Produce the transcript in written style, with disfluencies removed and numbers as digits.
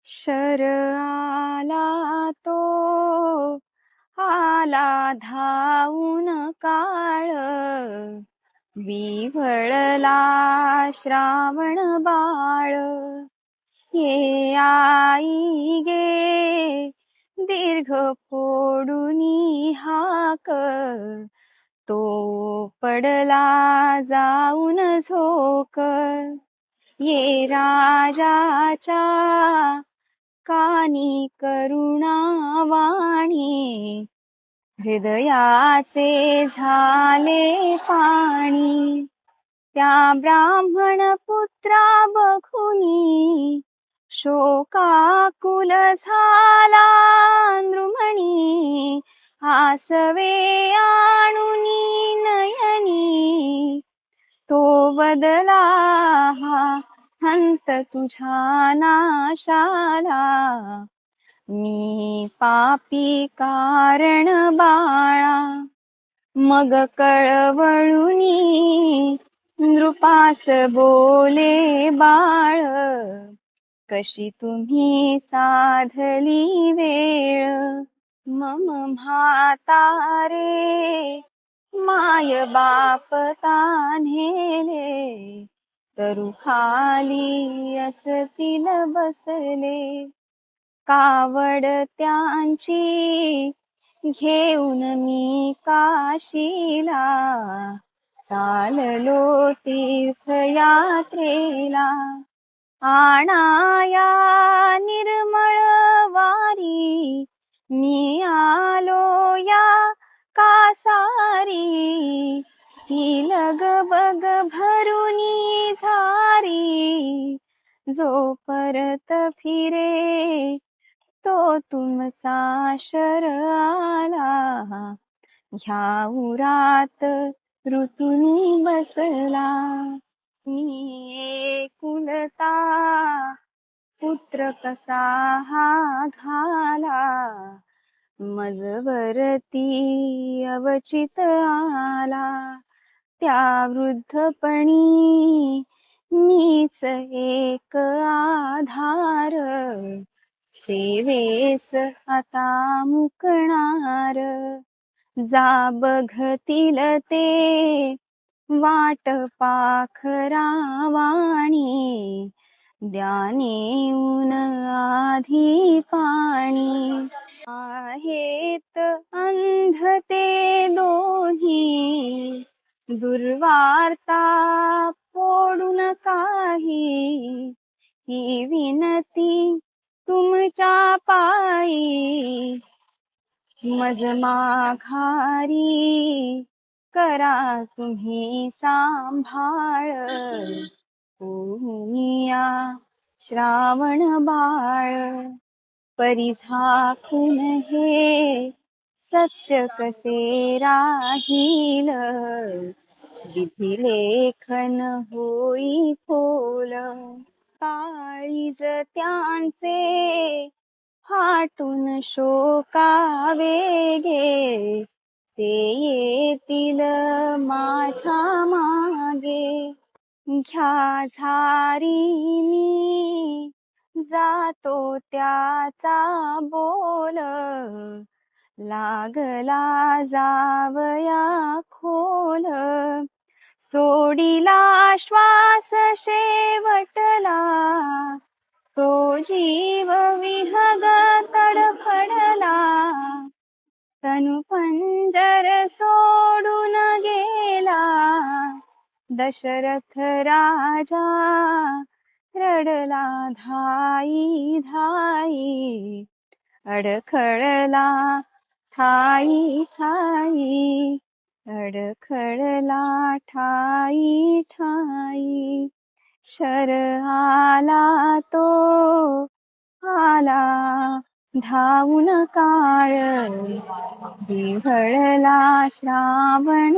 शर आला तो आला धावून काळ, विव्हळला श्रावण बाळ. ये आई गे दीर्घ फोडूनी हाक, तो पडला जाऊन झोक. ये राजाच्या कानी करुणावाणी, हृदयाचे झाले पाणी. त्या ब्राह्मण पुत्रा बघुनी, शोकाकुल झाला नृमणी. आसवे आणुनी नयनी, तो बदला हा हंत तुझ्या नाशाला. मी पापी कारण बाळा. मग कळवळुनी नृपास बोले बाळ, कशी तुम्ही साधली वेळ. मम म्हातारे माय बाप तान्हेले, तरु खाली असतील बसले. कावड त्यांची घेऊन मी काशीला, चाललो तीर्थयात्रेला. आणाया निर्मळ वारी, मी आलो या कासारी. ही लगबग भरुनी झारी, जो परत फिरे तो तुमचा शर आला. ह्या उरात ऋतुनी बसला. मी एकुलता पुत्र कसा हा घाला, मजवरती अवचित आला. त्या वृद्धपणी मीच एक आधार, सेवेस आता मुकणार. जा बघतील ते वाट पाखरावाणी, द्या नेऊन आधी पाणी. आहेत अंध ते दोन्ही, दुर्वार्ता फोडून काही. ही विनती तुमच्या पायी, मज माघारी करा तुम्ही सांभाळ. होऊनिया श्रावण बाळ, परी झाकून हे सत्य कसे राहील. विधी लेखन होई फोल, काळीज त्यांचे फाटून शोका वेगे. ते येतील माझ्या मागे, घ्या झारी मी जातो त्याचा बोल. लागला जावया खोल, सोडिला श्वास शेवटला. तो जीव विहग तडफडला, तनु पंजर सोडून गेला. दशरथ राजा रडला धाई धाई, अडखळला ठाई ठाई. अडखळला ठाई ठाई. शर आला तो आला धावून काळ, विव्हळला श्रावण